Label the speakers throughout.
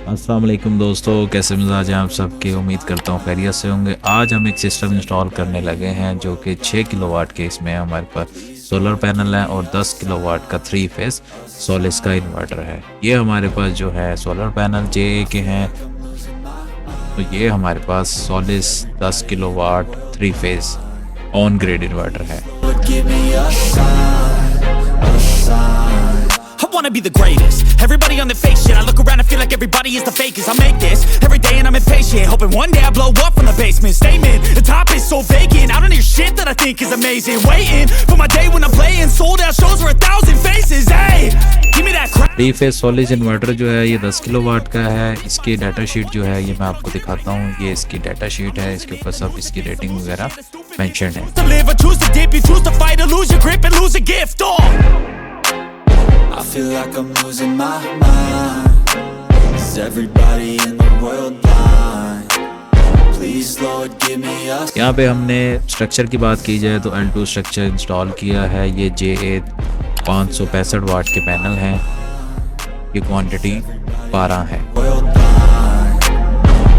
Speaker 1: अस्सलाम वालेकुम दोस्तों, कैसे मिजाज हैं आप सबके। उम्मीद करता हूँ खैरियत से होंगे। आज हम एक सिस्टम इंस्टॉल करने लगे हैं जो कि 6 किलोवाट के इसमें हमारे पास सोलर पैनल है और 10 किलोवाट का 3 फेस सोलिस का इन्वर्टर है। ये हमारे पास जो है सोलर पैनल जे के हैं, तो ये हमारे पास Solis 10 kilowatt 3 phase on grid inverter है।
Speaker 2: I wanna be the greatest. Everybody on the fake shit. I look around and feel like everybody is the fakest. I make this every day and I'm impatient, hoping one day I blow up from the basement. Statement, the top is so vacant. I don't hear shit that I think is amazing. Waiting for my day when I'm playing sold out shows for 1,000 faces. Hey, give me that crap.
Speaker 1: 3 face Solis inverter जो है ये 10 kilowatt का है। इसकी data sheet जो है ये मैं आपको दिखाता हूँ। ये इसकी डाटा शीट है, इसके ऊपर सब इसकी रेटिंग वगैरह मेंशन है।
Speaker 2: To live or choose to dip, you choose to fight or lose your grip and lose a gift. Oh, I feel like I'm losing my mind. Is everybody in the world blind? Please Lord give me a.
Speaker 1: यहाँ पे हमने structure की बात की जाए तो L2 structure install किया है। ये JA 565 वाट के पैनल हैं। ये क्वांटिटी 12 है।
Speaker 2: World blind.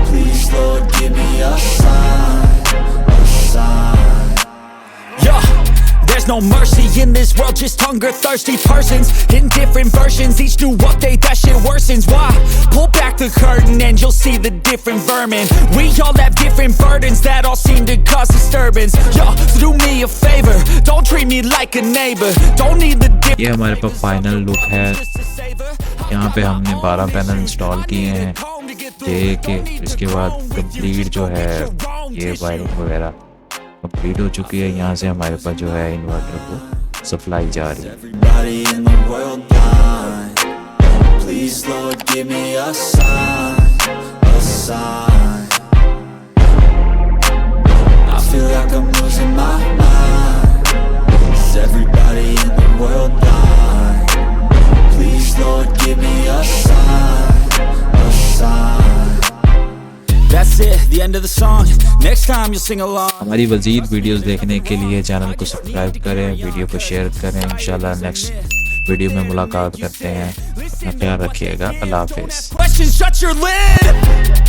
Speaker 2: Please Lord give me a sign, a sign. Yeah. There's no mercy in this world, just hunger thirsty persons in different versions. Each new update that shit worsens. Why? Pull back the curtain and you'll see the different vermin. We all have different burdens that all seem to cause disturbance. Yo, so do me a favor, don't treat me like a neighbor. Don't need the
Speaker 1: ये हमारे पास final look है। यहाँ पे हमने 12 panel install किए हैं जे के। इसके बाद कंप्लीट जो है ये वायरिंग वगैरह कंप्लीट हो चुकी है। यहाँ से हमारे पास जो है इन्वर्टर को सप्लाई जा रही है।
Speaker 2: Everybody in the world blind. Please Lord give me a sign, a sign. I feel like I'm losing my mind. Is everybody in the world blind? Please Lord give me a sign, a sign. That's it, the end of the song. Next time you'll sing along.
Speaker 1: हमारी मज़ीद videos देखने के लिए channel को subscribe करें, video को share करें। इंशाल्लाह नेक्स्ट वीडियो में मुलाकात करते हैं। अपना ख्याल रखिएगा। अल्लाह हाफिज़।
Speaker 2: Questions, shut your lid.